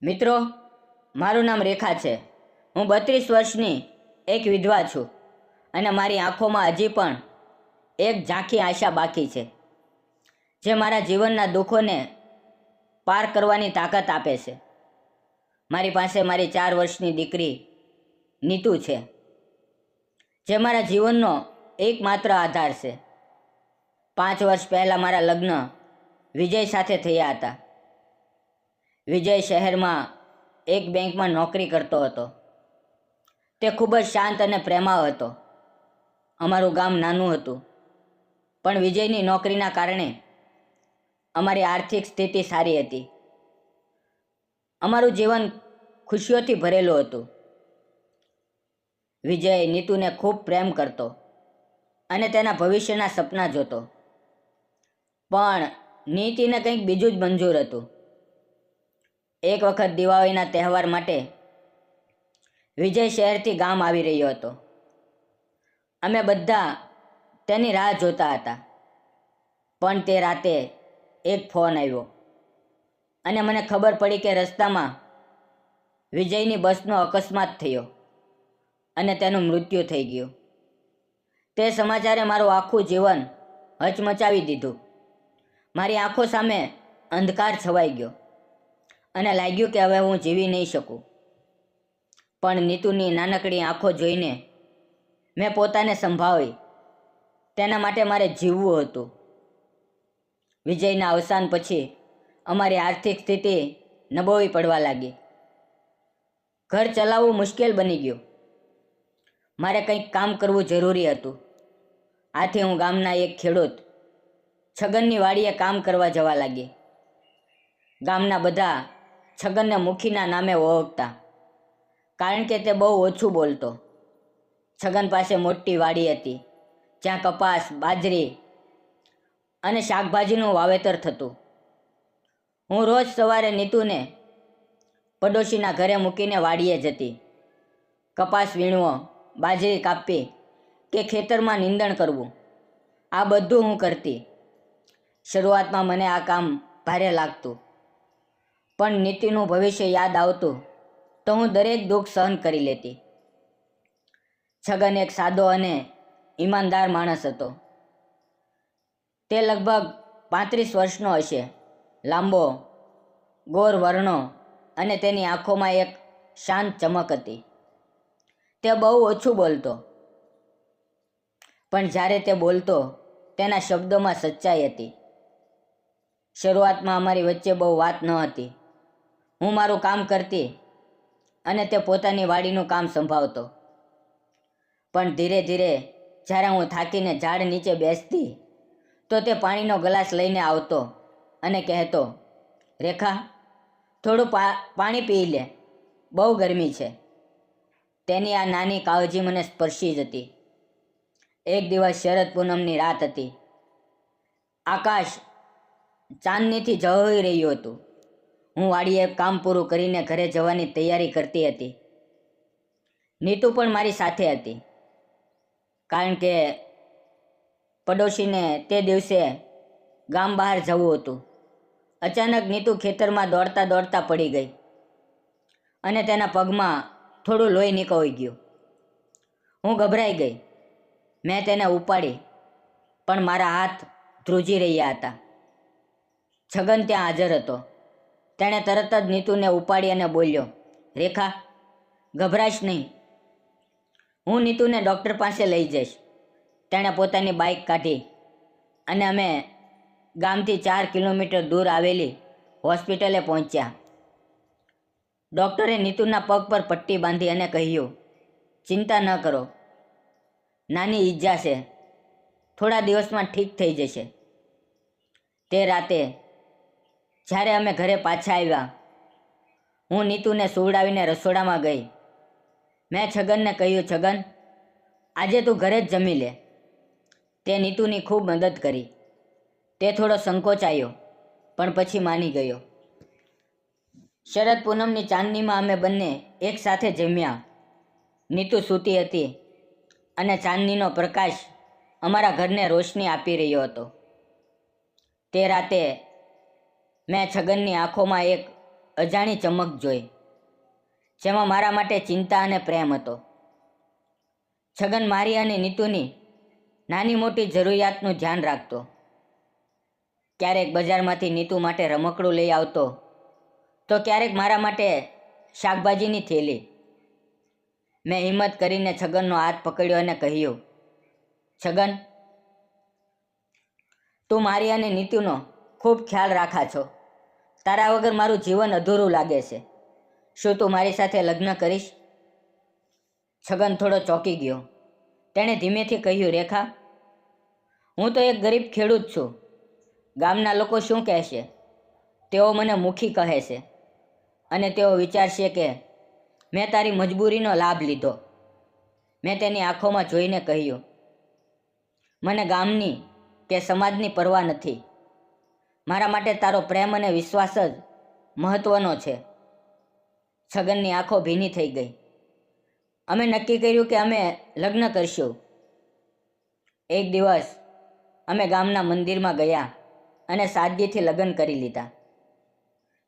મિત્રો, મારું નામ રેખા છે. હું 32 વર્ષની એક વિધવા છું અને મારી આંખોમાં હજી પણ એક ઝાંખી આશા બાકી છે, જે મારા જીવનના દુઃખોને પાર કરવાની તાકાત આપે છે. મારી પાસે મારી 4 વર્ષની દીકરી નીતુ છે, જે મારા જીવનનો એકમાત્ર આધાર છે. 5 વર્ષ પહેલાં મારા લગ્ન વિજય સાથે થયા હતા. વિજય શહેરમાં એક બેંકમાં નોકરી કરતો હતો. તે ખૂબ જ શાંત અને પ્રેમાળ હતો. અમારું ગામ નાનું હતું, પણ વિજયની નોકરીના કારણે અમારી આર્થિક સ્થિતિ સારી હતી. અમારું જીવન ખુશીઓથી ભરેલું હતું. વિજય નીતુને ખૂબ પ્રેમ કરતો અને તેના ભવિષ્યના સપના જોતો, પણ નીતિને કંઈક બીજું જ મંજૂર હતું. એક વખત દિવાળીના તહેવાર માટે વિજય શહેરથી ગામ આવી રહ્યો હતો. અમે બધા તેની રાહ જોતા હતા, પણ તે રાતે એક ફોન આવ્યો અને મને ખબર પડી કે રસ્તામાં વિજયની બસનો અકસ્માત થયો અને તેનું મૃત્યુ થઈ ગયું. તે સમાચારે મારું આખું જીવન હચમચાવી દીધું. મારી આંખો સામે અંધકાર છવાઈ ગયો અને લાગ્યું કે હવે હું જીવી નહીં શકું. પણ નીતુની નાનકડી આંખો જોઈને મેં પોતાને સંભાળી. તેના માટે મારે જીવવું હતું. વિજયના અવસાન પછી અમારી આર્થિક સ્થિતિ નબળી પડવા લાગી. ઘર ચલાવવું મુશ્કેલ બની ગયું. મારે કંઈક કામ કરવું જરૂરી હતું. આથી હું ગામના એક ખેડૂત છગનની વાડીએ કામ કરવા જવા લાગી. ગામના બધા છગનને મુખીના નામે ઓળખતા, કારણ કે તે બહુ ઓછું બોલતો. છગન પાસે મોટી વાડી હતી, જ્યાં કપાસ, બાજરી અને શાકભાજીનું વાવેતર થતું. હું રોજ સવારે નીતુને પડોશીના ઘરે મૂકીને વાડીએ જતી. કપાસ વીણવો, બાજરી કાપવી કે ખેતરમાં નીંદણ કરવું, આ બધું હું કરતી. શરૂઆતમાં મને આ કામ ભારે લાગતું, પણ નીતિનું ભવિષ્ય યાદ આવતું તો હું દરેક દુઃખ સહન કરી લેતી. છગન એક સાદો અને ઈમાનદાર માણસ હતો. તે લગભગ 35 વર્ષનો હશે. લાંબો, ગોર વર્ણો અને તેની આંખોમાં એક શાંત ચમક હતી. તે બહુ ઓછું બોલતો, પણ જ્યારે તે બોલતો તેના શબ્દોમાં સચ્ચાઈ હતી. શરૂઆતમાં અમારી વચ્ચે બહુ વાત ન હતી. હું મારું કામ કરતી અને તે પોતાની વાડીનું કામ સંભાળતો. પણ ધીરે ધીરે જ્યારે હું થાકીને ઝાડ નીચે બેસતી તો તે પાણીનો ગ્લાસ લઈને આવતો અને કહેતો, રેખા, થોડું પાણી પી લે, બહુ ગરમી છે. તેની આ નાની કાળજી મને સ્પર્શી જતી. એક દિવસ શરદ પૂનમની રાત હતી. આકાશ ચાંદનીથી ઝળહળી રહ્યું હતું. હું વાડીએ કામ પૂરું કરીને ઘરે જવાની તૈયારી કરતી હતી. નીતુ પણ મારી સાથે હતી, કારણ કે પડોશીને તે દિવસે ગામ બહાર જવું હતું. અચાનક નીતુ ખેતરમાં દોડતા દોડતા પડી ગઈ અને તેના પગમાં થોડું લોહી નીકળી ગયું. હું ગભરાઈ ગઈ. મેં તેને ઉપાડી, પણ મારા હાથ ધ્રુજી રહ્યા હતા. છગન ત્યાં હાજર હતો. તેણે તરત જ નીતુને ઉપાડી અને બોલ્યો, રેખા, ગભરાશ નહીં, હું નીતુને ડૉક્ટર પાસે લઈ જઈશ. તેણે પોતાની બાઇક કાઢી અને અમે ગામથી 4 કિલોમીટર દૂર આવેલી હોસ્પિટલે પહોંચ્યા. ડૉક્ટરે નીતુના પગ પર પટ્ટી બાંધી અને કહ્યું, ચિંતા ન કરો, નાની ઈજા છે, થોડા દિવસમાં ઠીક થઈ જશે. તે રાતે જ્યારે અમે ઘરે પાછા આવ્યા, હું નીતુને સુવડાવીને રસોડામાં ગઈ. મેં છગનને કહ્યું, છગન, આજે તું ઘરે જ જમી લે. તે નીતુની ખૂબ મદદ કરી. તે થોડો સંકોચાયો, પણ પછી માની ગયો. શરદ પૂનમની ચાંદનીમાં અમે બંને એકસાથે જમ્યા. નીતુ સૂતી હતી અને ચાંદનીનો પ્રકાશ અમારા ઘરને રોશની આપી રહ્યો હતો. તે રાતે મેં છગનની આંખોમાં એક અજાણી ચમક જોઈ, જેમાં મારા માટે ચિંતા અને પ્રેમ હતો. છગન મારી અને નીતુની નાની મોટી જરૂરિયાતનું ધ્યાન રાખતો. ક્યારેક બજારમાંથી નીતુ માટે રમકડું લઈ આવતો, તો ક્યારેક મારા માટે શાકભાજીની થેલી. મેં હિંમત કરીને છગનનો હાથ પકડ્યો અને કહ્યું, છગન, તું મારી અને નીતુનો ખૂબ ખ્યાલ રાખા છો. તારા વગર મારું જીવન અધૂરું લાગે છે. શું તું મારી સાથે લગ્ન કરીશ? છગન થોડો ચોંકી ગયો. તેણે ધીમેથી કહ્યું, રેખા, હું તો એક ગરીબ ખેડૂત છું. ગામના લોકો શું કહેશે? તેઓ મને મુખી કહે છે અને તેઓ વિચારશે કે મેં તારી મજબૂરીનો લાભ લીધો. મેં તેની આંખોમાં જોઈને કહ્યું, મને ગામની કે સમાજની પરવા નથી. મારા માટે તારો પ્રેમ અને વિશ્વાસ જ મહત્વનો છે. છગનની આંખો ભીની થઈ ગઈ. અમે નક્કી કર્યું કે અમે લગ્ન કરશું. એક દિવસ અમે ગામના મંદિરમાં ગયા અને સાદગીથી લગ્ન કરી લીધા.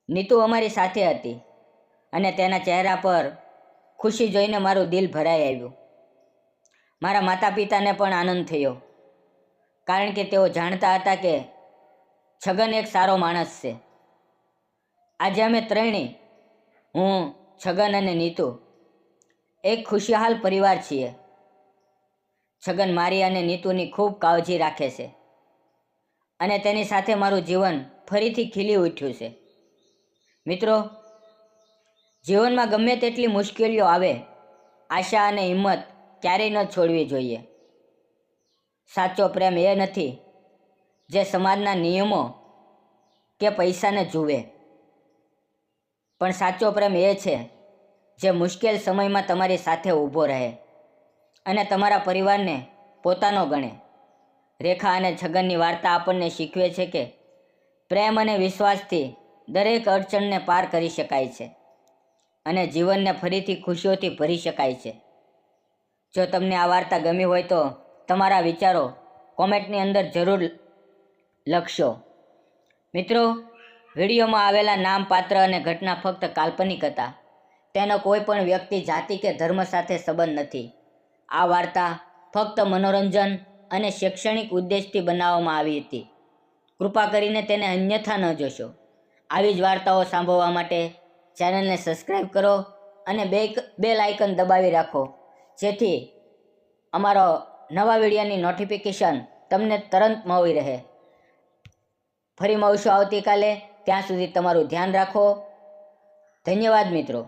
નીતુ અમારી સાથે હતી અને તેના ચહેરા પર ખુશી જોઈને મારું દિલ ભરાઈ આવ્યું. મારા માતા પિતાને પણ આનંદ થયો, કારણ કે તેઓ જાણતા હતા કે છગન એક સારો માણસ છે. આજે અમે ત્રણેય, હું, છગન અને નીતુ, એક ખુશહાલ પરિવાર છીએ. છગન મારી અને નીતુની ખૂબ કાળજી રાખે છે અને તેની સાથે મારું જીવન ફરીથી ખીલી ઉઠ્યું છે. મિત્રો, જીવનમાં ગમે તેટલી મુશ્કેલીઓ આવે, આશા અને હિંમત ક્યારેય ન છોડવી જોઈએ. સાચો પ્રેમ એ નથી જે સમાજના નિયમો કે પૈસાને જુએ, પણ સાચો પ્રેમ એ છે જે મુશ્કેલ સમયમાં તમારી સાથે ઊભો રહે અને તમારા પરિવારને પોતાનો ગણે. રેખા અને છગનની વાર્તા આપણને શીખવે છે કે પ્રેમ અને વિશ્વાસથી દરેક અડચણને પાર કરી શકાય છે અને જીવનને ફરીથી ખુશીઓથી ભરી શકાય છે. જો તમને આ વાર્તા ગમી હોય તો તમારા વિચારો કોમેન્ટની અંદર જરૂર લખશો. મિત્રો, વિડીયોમાં આવેલા નામ, પાત્ર અને ઘટના ફક્ત કાલ્પનિક હતા. તેનો કોઈ પણ વ્યક્તિ, જાતિ કે ધર્મ સાથે સંબંધ નથી. આ વાર્તા ફક્ત મનોરંજન અને શૈક્ષણિક ઉદ્દેશથી બનાવવામાં આવી હતી. કૃપા કરીને તેને અન્યથા ન જોશો. આવી જ વાર્તાઓ સાંભળવા માટે ચેનલને સબસ્ક્રાઈબ કરો અને બેલ આઇકન દબાવી રાખો, જેથી અમારો નવા વિડીયોની નોટિફિકેશન તમને તરત મળી રહે. ફરી મળશું આવતીકાલે. ત્યાં સુધી તમારું ધ્યાન રાખો. ધન્યવાદ મિત્રો.